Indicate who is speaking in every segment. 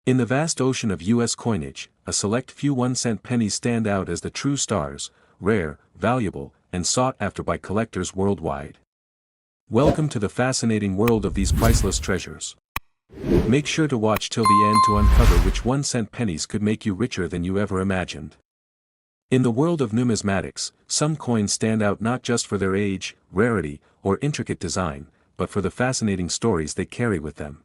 Speaker 1: In the vast ocean of U.S. coinage, a select few 1-cent pennies stand out as the true stars, rare, valuable, and sought after by collectors worldwide. Welcome to the fascinating world of these priceless treasures. Make sure to watch till the end to uncover which 1-cent pennies could make you richer than you ever imagined. In the world of numismatics, some coins stand out not just for their age, rarity, or intricate design, but for the fascinating stories they carry with them.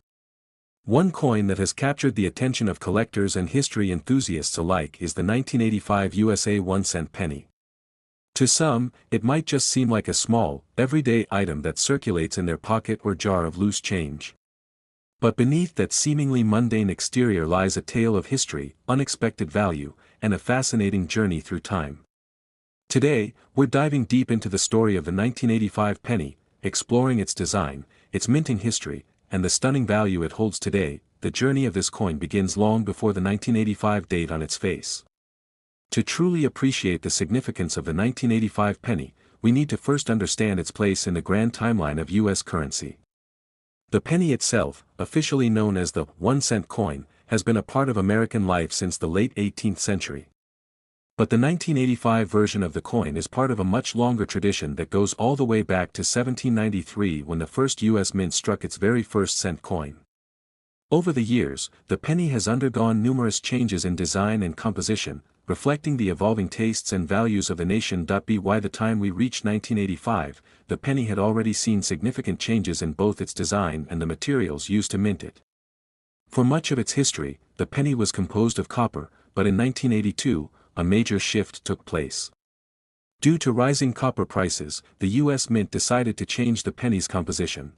Speaker 1: One coin that has captured the attention of collectors and history enthusiasts alike is the 1985 USA 1-cent penny. To some, it might just seem like a small, everyday item that circulates in their pocket or jar of loose change. But beneath that seemingly mundane exterior lies a tale of history, unexpected value, and a fascinating journey through time. Today, we're diving deep into the story of the 1985 penny, exploring its design, its minting history, and the stunning value it holds today. The journey of this coin begins long before the 1985 date on its face. To truly appreciate the significance of the 1985 penny, we need to first understand its place in the grand timeline of U.S. currency. The penny itself, officially known as the 1-cent coin, has been a part of American life since the late 18th century. But the 1985 version of the coin is part of a much longer tradition that goes all the way back to 1793 when the first U.S. mint struck its very first cent coin. Over the years, the penny has undergone numerous changes in design and composition, reflecting the evolving tastes and values of the nation. By the time we reach 1985, the penny had already seen significant changes in both its design and the materials used to mint it. For much of its history, the penny was composed of copper, but in 1982, a major shift took place. Due to rising copper prices, the U.S. Mint decided to change the penny's composition.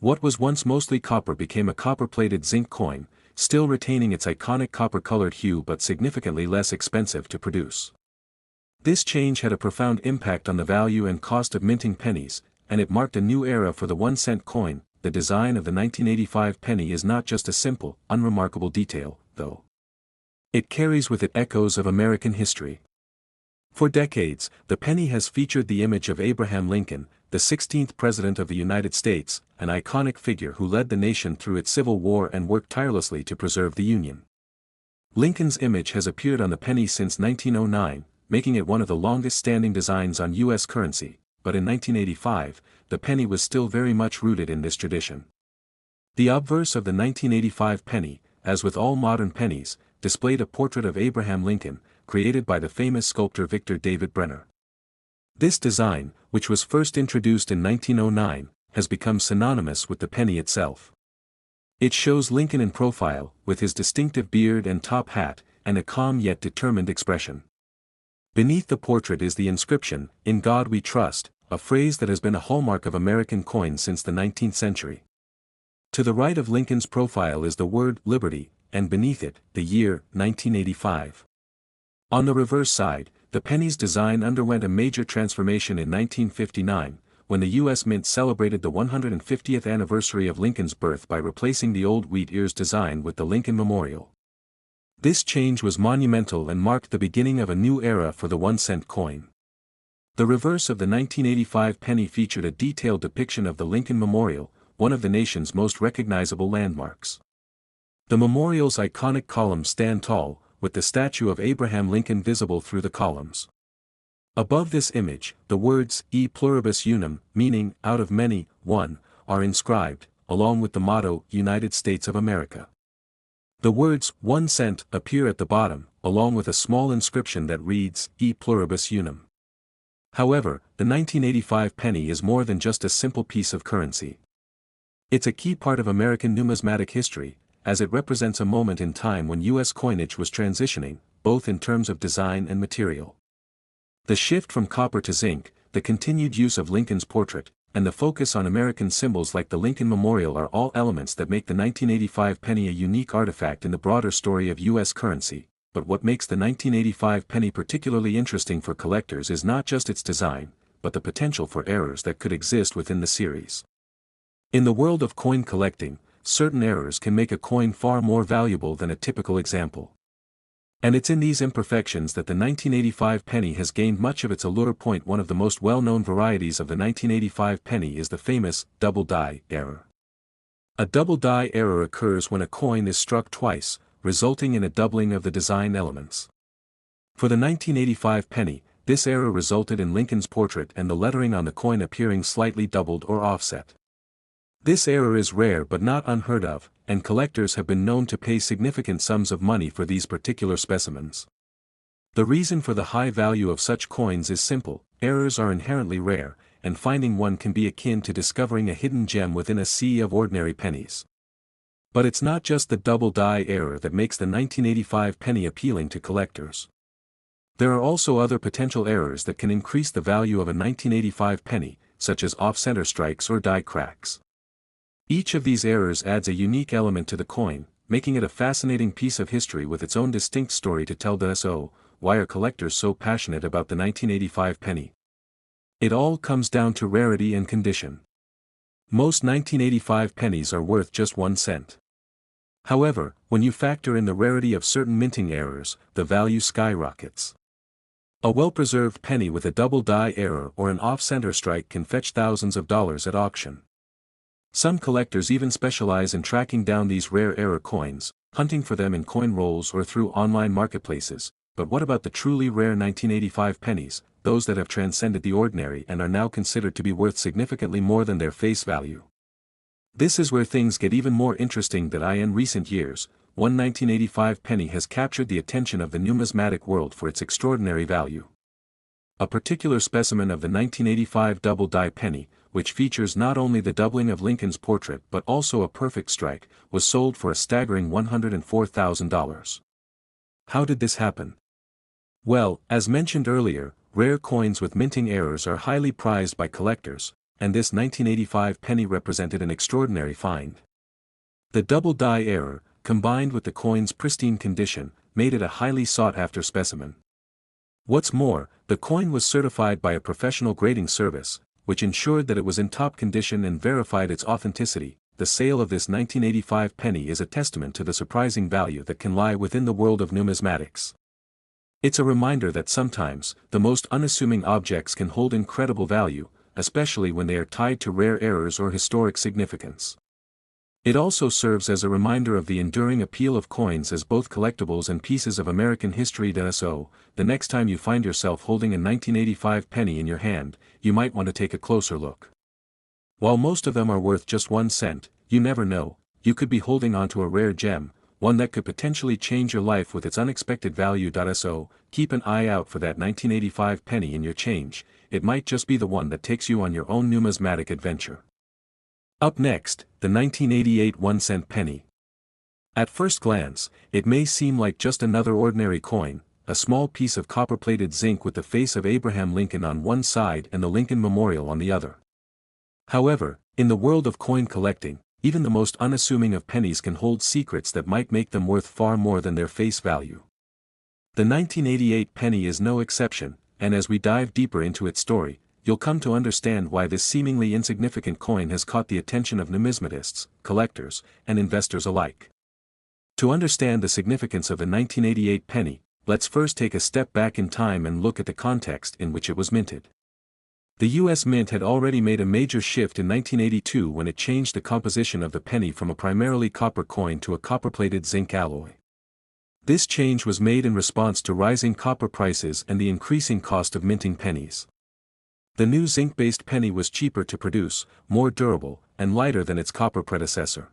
Speaker 1: What was once mostly copper became a copper-plated zinc coin, still retaining its iconic copper-colored hue but significantly less expensive to produce. This change had a profound impact on the value and cost of minting pennies, and it marked a new era for the 1-cent coin. The design of the 1985 penny is not just a simple, unremarkable detail, though. It carries with it echoes of American history. For decades, the penny has featured the image of Abraham Lincoln, the 16th President of the United States, an iconic figure who led the nation through its Civil War and worked tirelessly to preserve the Union. Lincoln's image has appeared on the penny since 1909, making it one of the longest-standing designs on U.S. currency, but in 1985, the penny was still very much rooted in this tradition. The obverse of the 1985 penny, as with all modern pennies, displayed a portrait of Abraham Lincoln, created by the famous sculptor Victor David Brenner. This design, which was first introduced in 1909, has become synonymous with the penny itself. It shows Lincoln in profile, with his distinctive beard and top hat, and a calm yet determined expression. Beneath the portrait is the inscription, "In God We Trust," a phrase that has been a hallmark of American coins since the 19th century. To the right of Lincoln's profile is the word "Liberty," and beneath it, the year, 1985. On the reverse side, the penny's design underwent a major transformation in 1959, when the U.S. Mint celebrated the 150th anniversary of Lincoln's birth by replacing the old wheat ears design with the Lincoln Memorial. This change was monumental and marked the beginning of a new era for the 1-cent coin. The reverse of the 1985 penny featured a detailed depiction of the Lincoln Memorial, one of the nation's most recognizable landmarks. The memorial's iconic columns stand tall, with the statue of Abraham Lincoln visible through the columns. Above this image, the words, "E pluribus unum," meaning, out of many, one, are inscribed, along with the motto, "United States of America." The words, 1 cent, appear at the bottom, along with a small inscription that reads, "E pluribus unum." However, the 1985 penny is more than just a simple piece of currency. It's a key part of American numismatic history, as it represents a moment in time when U.S. coinage was transitioning, both in terms of design and material. The shift from copper to zinc, the continued use of Lincoln's portrait, and the focus on American symbols like the Lincoln Memorial are all elements that make the 1985 penny a unique artifact in the broader story of U.S. currency. But what makes the 1985 penny particularly interesting for collectors is not just its design, but the potential for errors that could exist within the series. In the world of coin collecting, certain errors can make a coin far more valuable than a typical example. And it's in these imperfections that the 1985 penny has gained much of its allure. One of the most well-known varieties of the 1985 penny is the famous double die error. A double die error occurs when a coin is struck twice, resulting in a doubling of the design elements. For the 1985 penny, this error resulted in Lincoln's portrait and the lettering on the coin appearing slightly doubled or offset. This error is rare but not unheard of, and collectors have been known to pay significant sums of money for these particular specimens. The reason for the high value of such coins is simple: errors are inherently rare, and finding one can be akin to discovering a hidden gem within a sea of ordinary pennies. But it's not just the double die error that makes the 1985 penny appealing to collectors. There are also other potential errors that can increase the value of a 1985 penny, such as off-center strikes or die cracks. Each of these errors adds a unique element to the coin, making it a fascinating piece of history with its own distinct story to tell. So, why are collectors so passionate about the 1985 penny? It all comes down to rarity and condition. Most 1985 pennies are worth just 1 cent. However, when you factor in the rarity of certain minting errors, the value skyrockets. A well-preserved penny with a double die error or an off-center strike can fetch thousands of dollars at auction. Some collectors even specialize in tracking down these rare error coins, hunting for them in coin rolls or through online marketplaces. But what about the truly rare 1985 pennies, those that have transcended the ordinary and are now considered to be worth significantly more than their face value? This is where things get even more interesting. In recent years, one 1985 penny has captured the attention of the numismatic world for its extraordinary value. A particular specimen of the 1985 double die penny, which features not only the doubling of Lincoln's portrait but also a perfect strike, was sold for a staggering $104,000. How did this happen? Well, as mentioned earlier, rare coins with minting errors are highly prized by collectors, and this 1985 penny represented an extraordinary find. The double die error, combined with the coin's pristine condition, made it a highly sought-after specimen. What's more, the coin was certified by a professional grading service, which ensured that it was in top condition and verified its authenticity. The sale of this 1985 penny is a testament to the surprising value that can lie within the world of numismatics. It's a reminder that sometimes, the most unassuming objects can hold incredible value, especially when they are tied to rare errors or historic significance. It also serves as a reminder of the enduring appeal of coins as both collectibles and pieces of American history. So, the next time you find yourself holding a 1985 penny in your hand, you might want to take a closer look. While most of them are worth just 1 cent, you never know, you could be holding onto a rare gem, one that could potentially change your life with its unexpected value. So, keep an eye out for that 1985 penny in your change. It might just be the one that takes you on your own numismatic adventure. Up next, the 1988 1-cent penny. At first glance, it may seem like just another ordinary coin, a small piece of copper-plated zinc with the face of Abraham Lincoln on one side and the Lincoln Memorial on the other. However, in the world of coin collecting, even the most unassuming of pennies can hold secrets that might make them worth far more than their face value. The 1988 penny is no exception, and as we dive deeper into its story, you'll come to understand why this seemingly insignificant coin has caught the attention of numismatists, collectors, and investors alike. To understand the significance of the 1988 penny, let's first take a step back in time and look at the context in which it was minted. The U.S. Mint had already made a major shift in 1982 when it changed the composition of the penny from a primarily copper coin to a copper-plated zinc alloy. This change was made in response to rising copper prices and the increasing cost of minting pennies. The new zinc-based penny was cheaper to produce, more durable, and lighter than its copper predecessor.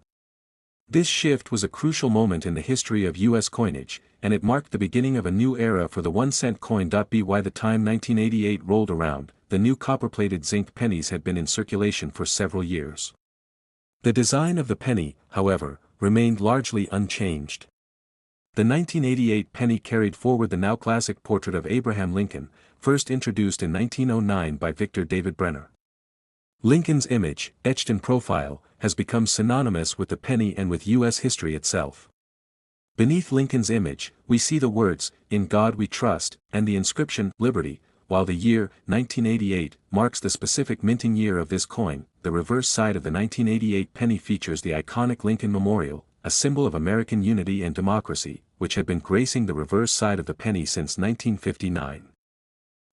Speaker 1: This shift was a crucial moment in the history of U.S. coinage, and it marked the beginning of a new era for the 1-cent coin. By the time 1988 rolled around, the new copper-plated zinc pennies had been in circulation for several years. The design of the penny, however, remained largely unchanged. The 1988 penny carried forward the now classic portrait of Abraham Lincoln, first introduced in 1909 by Victor David Brenner. Lincoln's image, etched in profile, has become synonymous with the penny and with U.S. history itself. Beneath Lincoln's image, we see the words, "In God We Trust," and the inscription, "Liberty." While the year, 1988, marks the specific minting year of this coin, the reverse side of the 1988 penny features the iconic Lincoln Memorial, a symbol of American unity and democracy, which had been gracing the reverse side of the penny since 1959.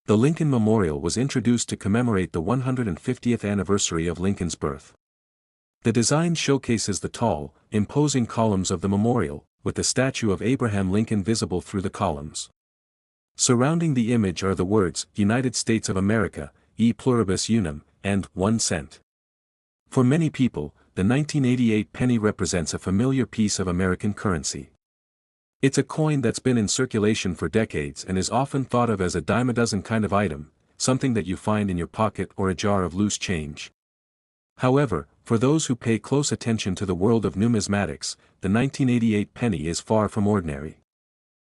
Speaker 1: The Lincoln Memorial was introduced to commemorate the 150th anniversary of Lincoln's birth. The design showcases the tall, imposing columns of the memorial, with the statue of Abraham Lincoln visible through the columns. Surrounding the image are the words, United States of America, e pluribus unum, and 1 cent. For many people, the 1988 penny represents a familiar piece of American currency. It's a coin that's been in circulation for decades and is often thought of as a dime-a-dozen kind of item, something that you find in your pocket or a jar of loose change. However, for those who pay close attention to the world of numismatics, the 1988 penny is far from ordinary.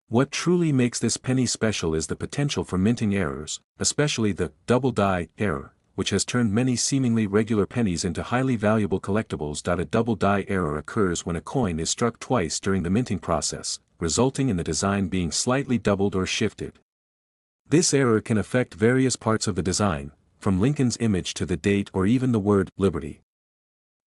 Speaker 1: What truly makes this penny special is the potential for minting errors, especially the double die error, which has turned many seemingly regular pennies into highly valuable collectibles. A double die error occurs when a coin is struck twice during the minting process, resulting in the design being slightly doubled or shifted. This error can affect various parts of the design, from Lincoln's image to the date or even the word liberty.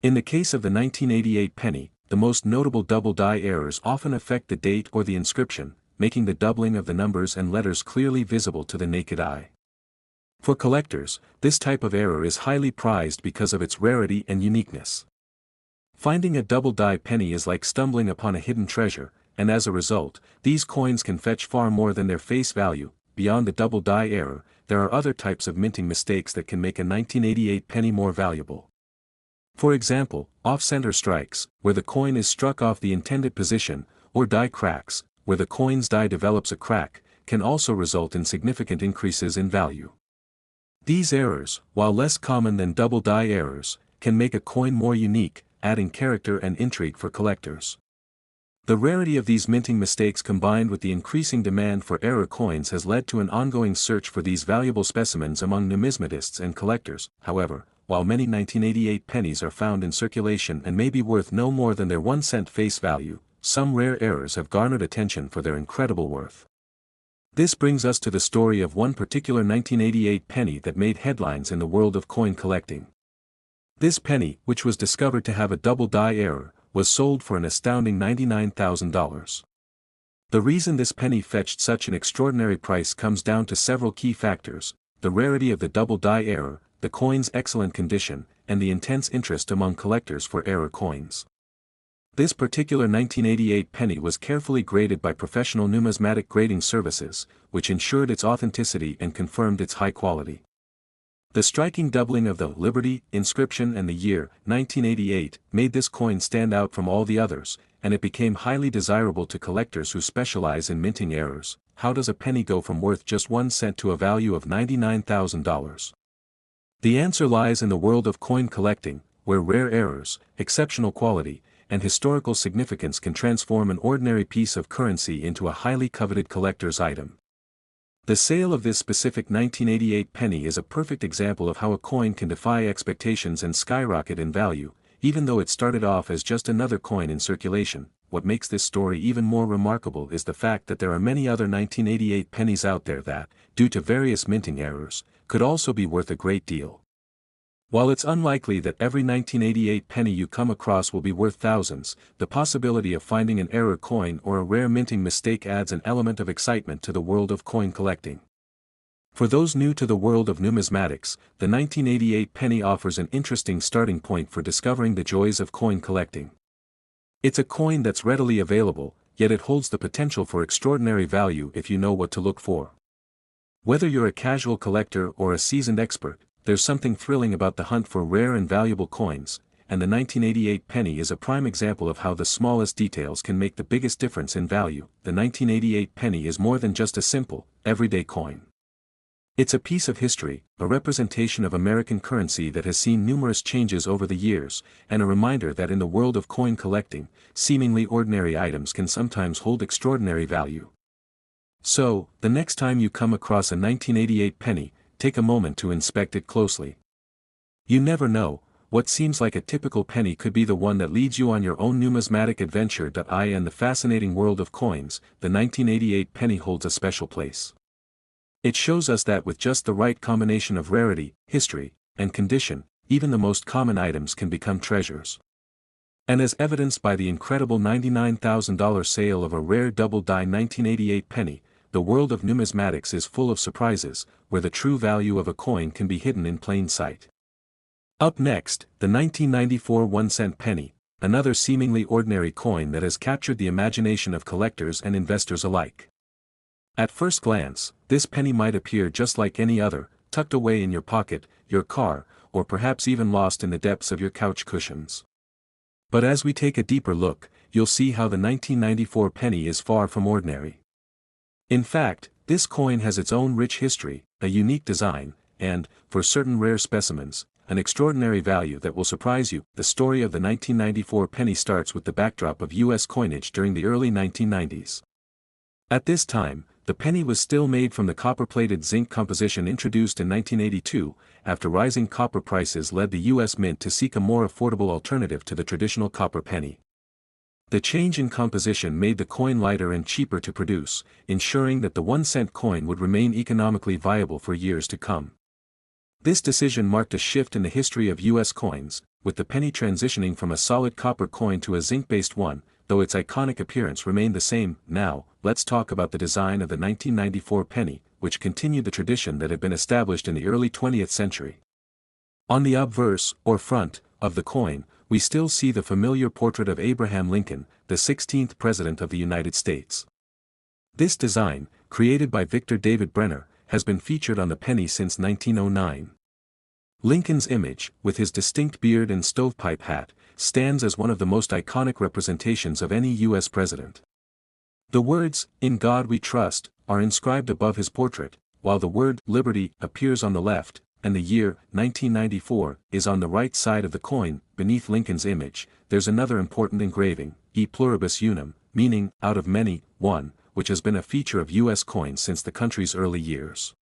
Speaker 1: In the case of the 1988 penny, the most notable double die errors often affect the date or the inscription, making the doubling of the numbers and letters clearly visible to the naked eye. For collectors, this type of error is highly prized because of its rarity and uniqueness. Finding a double die penny is like stumbling upon a hidden treasure, and as a result, these coins can fetch far more than their face value. Beyond the double die error, there are other types of minting mistakes that can make a 1988 penny more valuable. For example, off-center strikes, where the coin is struck off the intended position, or die cracks, where the coin's die develops a crack, can also result in significant increases in value. These errors, while less common than double die errors, can make a coin more unique, adding character and intrigue for collectors. The rarity of these minting mistakes combined with the increasing demand for error coins has led to an ongoing search for these valuable specimens among numismatists and collectors. However, while many 1988 pennies are found in circulation and may be worth no more than their 1 cent face value, some rare errors have garnered attention for their incredible worth. This brings us to the story of one particular 1988 penny that made headlines in the world of coin collecting. This penny, which was discovered to have a double die error, was sold for an astounding $99,000. The reason this penny fetched such an extraordinary price comes down to several key factors: the rarity of the double die error, the coin's excellent condition, and the intense interest among collectors for error coins. This particular 1988 penny was carefully graded by professional numismatic grading services, which ensured its authenticity and confirmed its high quality. The striking doubling of the Liberty inscription and the year 1988 made this coin stand out from all the others, and it became highly desirable to collectors who specialize in minting errors. How does a penny go from worth just 1 cent to a value of $99,000? The answer lies in the world of coin collecting, where rare errors, exceptional quality, and historical significance can transform an ordinary piece of currency into a highly coveted collector's item. The sale of this specific 1988 penny is a perfect example of how a coin can defy expectations and skyrocket in value, even though it started off as just another coin in circulation. What makes this story even more remarkable is the fact that there are many other 1988 pennies out there that, due to various minting errors, could also be worth a great deal. While it's unlikely that every 1988 penny you come across will be worth thousands, the possibility of finding an error coin or a rare minting mistake adds an element of excitement to the world of coin collecting. For those new to the world of numismatics, the 1988 penny offers an interesting starting point for discovering the joys of coin collecting. It's a coin that's readily available, yet it holds the potential for extraordinary value if you know what to look for. Whether you're a casual collector or a seasoned expert, there's something thrilling about the hunt for rare and valuable coins, and the 1988 penny is a prime example of how the smallest details can make the biggest difference in value. The 1988 penny is more than just a simple, everyday coin. It's a piece of history, a representation of American currency that has seen numerous changes over the years, and a reminder that in the world of coin collecting, seemingly ordinary items can sometimes hold extraordinary value. So, the next time you come across a 1988 penny, take a moment to inspect it closely. You never know, what seems like a typical penny could be the one that leads you on your own numismatic adventure. In the fascinating world of coins, the 1988 penny holds a special place. It shows us that with just the right combination of rarity, history, and condition, even the most common items can become treasures. And as evidenced by the incredible $99,000 sale of a rare double-die 1988 penny, the world of numismatics is full of surprises, where the true value of a coin can be hidden in plain sight. Up next, the 1994 1-cent penny, another seemingly ordinary coin that has captured the imagination of collectors and investors alike. At first glance, this penny might appear just like any other, tucked away in your pocket, your car, or perhaps even lost in the depths of your couch cushions. But as we take a deeper look, you'll see how the 1994 penny is far from ordinary. In fact, this coin has its own rich history, a unique design, and, for certain rare specimens, an extraordinary value that will surprise you. The story of the 1994 penny starts with the backdrop of U.S. coinage during the early 1990s. At this time, the penny was still made from the copper-plated zinc composition introduced in 1982, after rising copper prices led the U.S. Mint to seek a more affordable alternative to the traditional copper penny. The change in composition made the coin lighter and cheaper to produce, ensuring that the 1-cent coin would remain economically viable for years to come. This decision marked a shift in the history of U.S. coins, with the penny transitioning from a solid copper coin to a zinc-based one, though its iconic appearance remained the same. Now, let's talk about the design of the 1994 penny, which continued the tradition that had been established in the early 20th century. On the obverse, or front, of the coin, we still see the familiar portrait of Abraham Lincoln, the 16th President of the United States. This design, created by Victor David Brenner, has been featured on the penny since 1909. Lincoln's image, with his distinct beard and stovepipe hat, stands as one of the most iconic representations of any U.S. president. The words, "In God We Trust," are inscribed above his portrait, while the word "Liberty" appears on the left, and the year, 1994, is on the right side of the coin. Beneath Lincoln's image, there's another important engraving, E pluribus unum, meaning, out of many, one, which has been a feature of U.S. coins since the country's early years.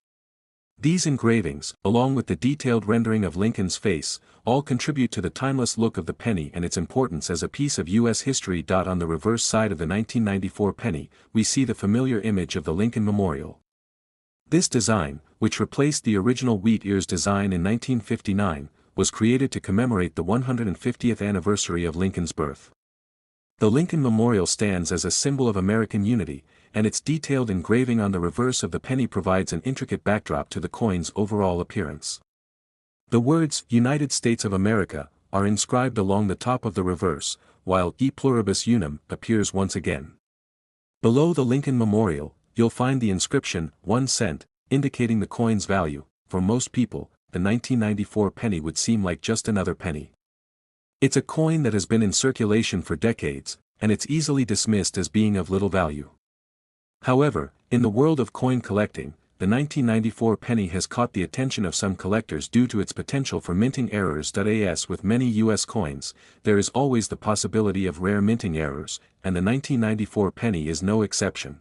Speaker 1: These engravings, along with the detailed rendering of Lincoln's face, all contribute to the timeless look of the penny and its importance as a piece of U.S. history. On the reverse side of the 1994 penny, we see the familiar image of the Lincoln Memorial. This design, which replaced the original wheat ears design in 1959, was created to commemorate the 150th anniversary of Lincoln's birth. The Lincoln Memorial stands as a symbol of American unity, and its detailed engraving on the reverse of the penny provides an intricate backdrop to the coin's overall appearance. The words "United States of America" are inscribed along the top of the reverse, while "E pluribus unum" appears once again. Below the Lincoln Memorial, you'll find the inscription, 1 cent, indicating the coin's value. For most people, the 1994 penny would seem like just another penny. It's a coin that has been in circulation for decades, and it's easily dismissed as being of little value. However, in the world of coin collecting, the 1994 penny has caught the attention of some collectors due to its potential for minting errors. As with many U.S. coins, there is always the possibility of rare minting errors, and the 1994 penny is no exception.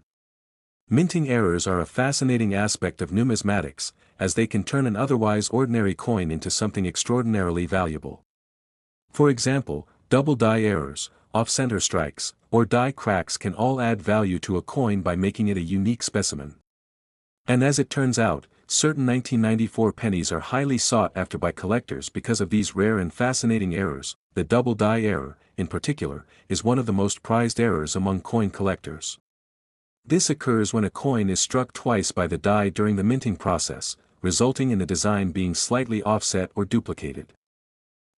Speaker 1: Minting errors are a fascinating aspect of numismatics, as they can turn an otherwise ordinary coin into something extraordinarily valuable. For example, double die errors, off-center strikes, or die cracks can all add value to a coin by making it a unique specimen. And as it turns out, certain 1994 pennies are highly sought after by collectors because of these rare and fascinating errors. The double die error, in particular, is one of the most prized errors among coin collectors. This occurs when a coin is struck twice by the die during the minting process, resulting in the design being slightly offset or duplicated.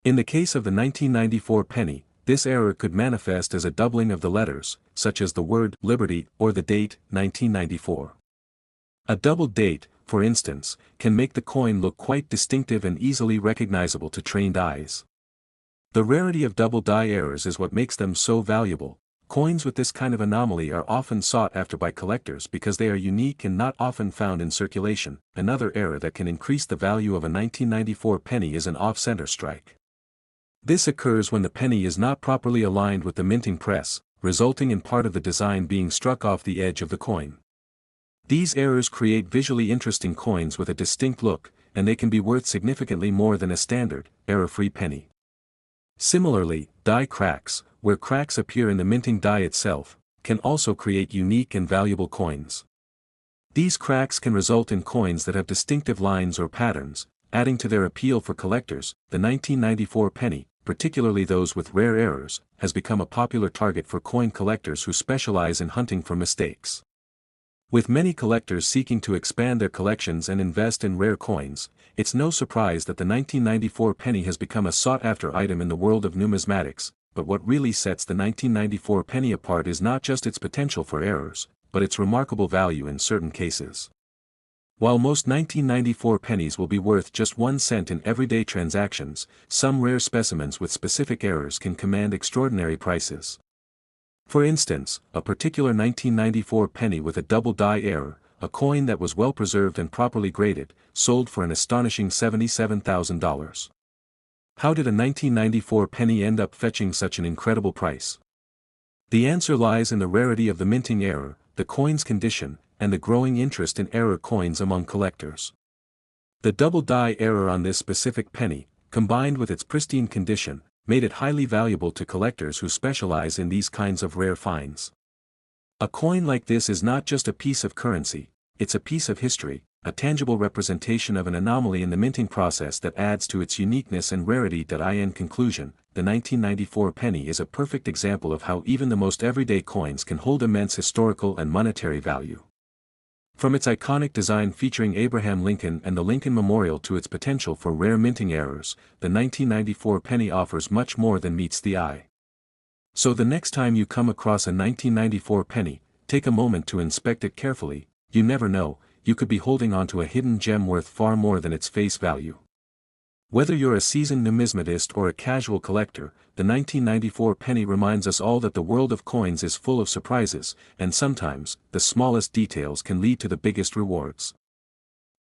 Speaker 1: In the case of the 1994 penny, this error could manifest as a doubling of the letters, such as the word "Liberty" or the date, 1994. A doubled date, for instance, can make the coin look quite distinctive and easily recognizable to trained eyes. The rarity of double die errors is what makes them so valuable. Coins with this kind of anomaly are often sought after by collectors because they are unique and not often found in circulation. Another error that can increase the value of a 1994 penny is an off-center strike. This occurs when the penny is not properly aligned with the minting press, resulting in part of the design being struck off the edge of the coin. These errors create visually interesting coins with a distinct look, and they can be worth significantly more than a standard, error-free penny. Similarly, die cracks, where cracks appear in the minting die itself, can also create unique and valuable coins. These cracks can result in coins that have distinctive lines or patterns, adding to their appeal for collectors. The 1994 penny, particularly those with rare errors, has become a popular target for coin collectors who specialize in hunting for mistakes. With many collectors seeking to expand their collections and invest in rare coins, it's no surprise that the 1994 penny has become a sought-after item in the world of numismatics, but what really sets the 1994 penny apart is not just its potential for errors, but its remarkable value in certain cases. While most 1994 pennies will be worth just 1 cent in everyday transactions, some rare specimens with specific errors can command extraordinary prices. For instance, a particular 1994 penny with a double die error, a coin that was well preserved and properly graded, sold for an astonishing $77,000. How did a 1994 penny end up fetching such an incredible price? The answer lies in the rarity of the minting error, the coin's condition, and the growing interest in error coins among collectors. The double die error on this specific penny, combined with its pristine condition, made it highly valuable to collectors who specialize in these kinds of rare finds. A coin like this is not just a piece of currency, it's a piece of history, a tangible representation of an anomaly in the minting process that adds to its uniqueness and rarity. In conclusion, the 1994 penny is a perfect example of how even the most everyday coins can hold immense historical and monetary value. From its iconic design featuring Abraham Lincoln and the Lincoln Memorial to its potential for rare minting errors, the 1994 penny offers much more than meets the eye. So the next time you come across a 1994 penny, take a moment to inspect it carefully. You never know, you could be holding onto a hidden gem worth far more than its face value. Whether you're a seasoned numismatist or a casual collector, the 1994 penny reminds us all that the world of coins is full of surprises, and sometimes, the smallest details can lead to the biggest rewards.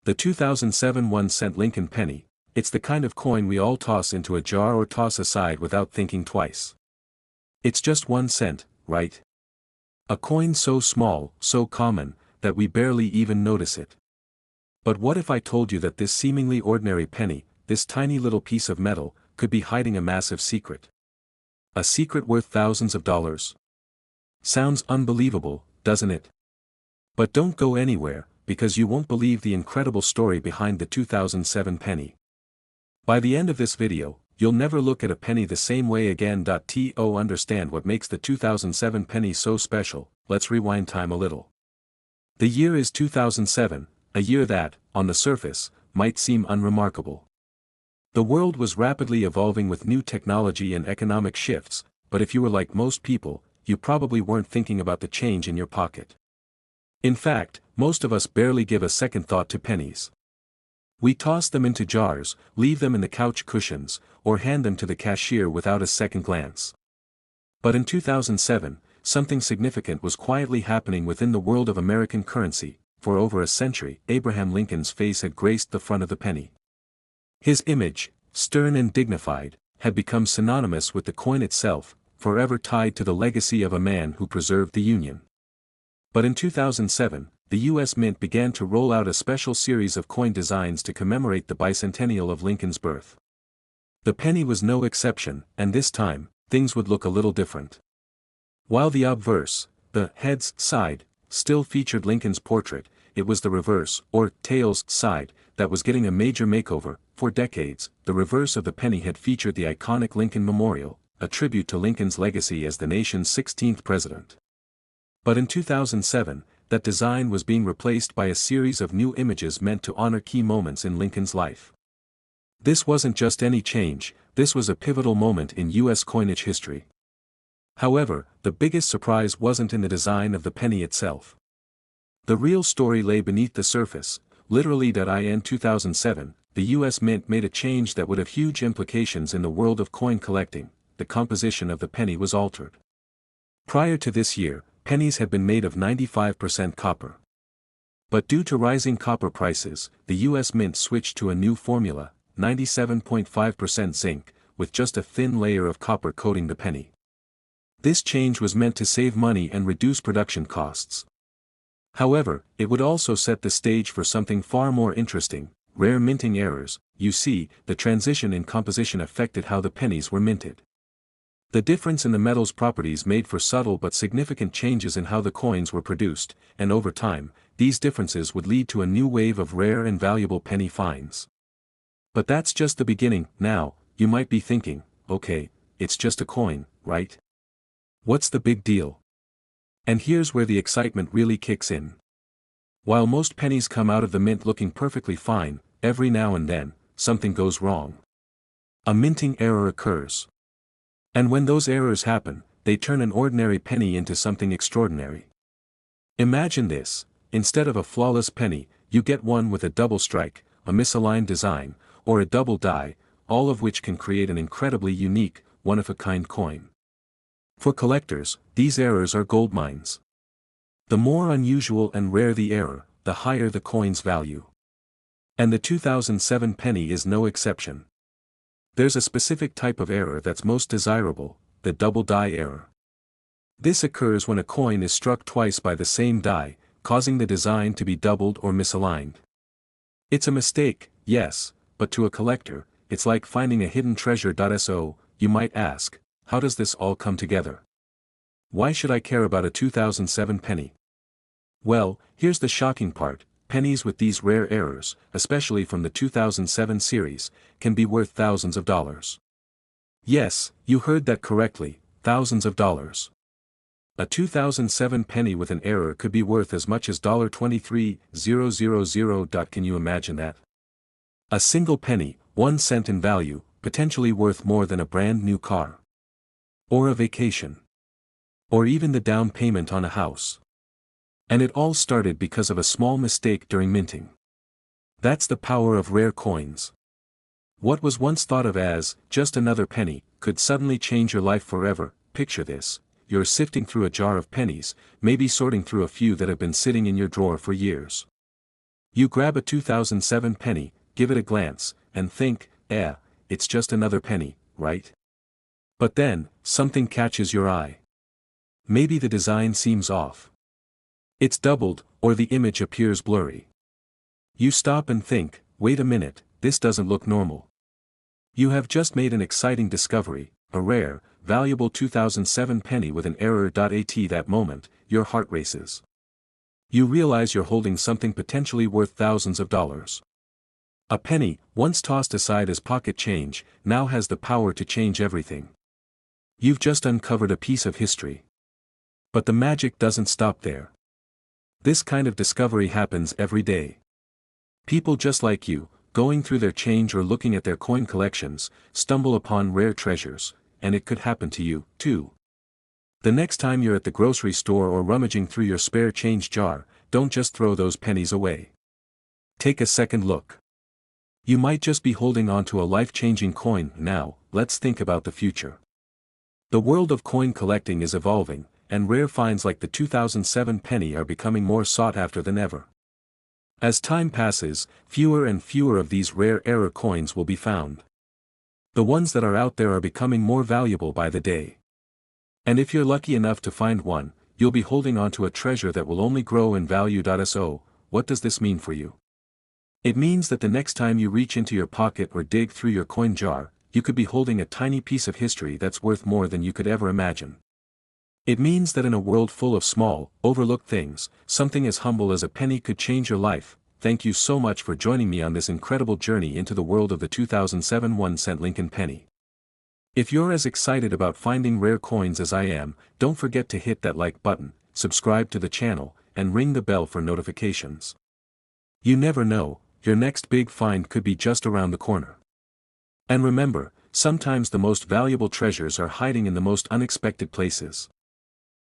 Speaker 1: The 2007 1-cent Lincoln penny, it's the kind of coin we all toss into a jar or toss aside without thinking twice. It's just 1 cent, right? A coin so small, so common, that we barely even notice it. But what if I told you that this seemingly ordinary penny, this tiny little piece of metal, could be hiding a massive secret? A secret worth thousands of dollars. Sounds unbelievable, doesn't it? But don't go anywhere, because you won't believe the incredible story behind the 2007 penny. By the end of this video, you'll never look at a penny the same way again. To understand what makes the 2007 penny so special, let's rewind time a little. The year is 2007, a year that, on the surface, might seem unremarkable. The world was rapidly evolving with new technology and economic shifts, but if you were like most people, you probably weren't thinking about the change in your pocket. In fact, most of us barely give a second thought to pennies. We toss them into jars, leave them in the couch cushions, or hand them to the cashier without a second glance. But in 2007, something significant was quietly happening within the world of American currency. For over a century, Abraham Lincoln's face had graced the front of the penny. His image, stern and dignified, had become synonymous with the coin itself, forever tied to the legacy of a man who preserved the Union. But in 2007, the U.S. Mint began to roll out a special series of coin designs to commemorate the bicentennial of Lincoln's birth. The penny was no exception, and this time, things would look a little different. While the obverse, the heads side, still featured Lincoln's portrait, it was the reverse, or tails side, that was getting a major makeover. For decades, the reverse of the penny had featured the iconic Lincoln Memorial, a tribute to Lincoln's legacy as the nation's 16th president. But in 2007, that design was being replaced by a series of new images meant to honor key moments in Lincoln's life. This wasn't just any change, this was a pivotal moment in U.S. coinage history. However, the biggest surprise wasn't in the design of the penny itself. The real story lay beneath the surface. Literally. In 2007, the U.S. Mint made a change that would have huge implications in the world of coin collecting. The composition of the penny was altered. Prior to this year, pennies had been made of 95% copper. But due to rising copper prices, the U.S. Mint switched to a new formula, 97.5% zinc, with just a thin layer of copper coating the penny. This change was meant to save money and reduce production costs. However, it would also set the stage for something far more interesting: rare minting errors. You see, the transition in composition affected how the pennies were minted. The difference in the metal's properties made for subtle but significant changes in how the coins were produced, and over time, these differences would lead to a new wave of rare and valuable penny finds. But that's just the beginning. Now, you might be thinking, okay, it's just a coin, right? What's the big deal? And here's where the excitement really kicks in. While most pennies come out of the mint looking perfectly fine, every now and then, something goes wrong. A minting error occurs. And when those errors happen, they turn an ordinary penny into something extraordinary. Imagine this: instead of a flawless penny, you get one with a double strike, a misaligned design, or a double die, all of which can create an incredibly unique, one-of-a-kind coin. For collectors, these errors are gold mines. The more unusual and rare the error, the higher the coin's value. And the 2007 penny is no exception. There's a specific type of error that's most desirable, the double die error. This occurs when a coin is struck twice by the same die, causing the design to be doubled or misaligned. It's a mistake, yes, but to a collector, it's like finding a hidden treasure. So, you might ask, how does this all come together? Why should I care about a 2007 penny? Well, here's the shocking part: pennies with these rare errors, especially from the 2007 series, can be worth thousands of dollars. Yes, you heard that correctly, thousands of dollars. A 2007 penny with an error could be worth as much as $23,000. Can you imagine that? A single penny, 1 cent in value, potentially worth more than a brand new car. Or a vacation. Or even the down payment on a house. And it all started because of a small mistake during minting. That's the power of rare coins. What was once thought of as just another penny could suddenly change your life forever. Picture this: you're sifting through a jar of pennies, maybe sorting through a few that have been sitting in your drawer for years. You grab a 2007 penny, give it a glance, and think, it's just another penny, right? But then, something catches your eye. Maybe the design seems off. It's doubled, or the image appears blurry. You stop and think, wait a minute, this doesn't look normal. You have just made an exciting discovery, a rare, valuable 2007 penny with an error. At that moment, your heart races. You realize you're holding something potentially worth thousands of dollars. A penny, once tossed aside as pocket change, now has the power to change everything. You've just uncovered a piece of history. But the magic doesn't stop there. This kind of discovery happens every day. People just like you, going through their change or looking at their coin collections, stumble upon rare treasures, and it could happen to you, too. The next time you're at the grocery store or rummaging through your spare change jar, don't just throw those pennies away. Take a second look. You might just be holding on to a life-changing coin. Now, let's think about the future. The world of coin collecting is evolving, and rare finds like the 2007 penny are becoming more sought after than ever. As time passes, fewer and fewer of these rare error coins will be found. The ones that are out there are becoming more valuable by the day. And if you're lucky enough to find one, you'll be holding on to a treasure that will only grow in value. So, what does this mean for you? It means that the next time you reach into your pocket or dig through your coin jar, you could be holding a tiny piece of history that's worth more than you could ever imagine. It means that in a world full of small, overlooked things, something as humble as a penny could change your life. Thank you so much for joining me on this incredible journey into the world of the 2007 1-cent Lincoln penny. If you're as excited about finding rare coins as I am, don't forget to hit that like button, subscribe to the channel, and ring the bell for notifications. You never know, your next big find could be just around the corner. And remember, sometimes the most valuable treasures are hiding in the most unexpected places.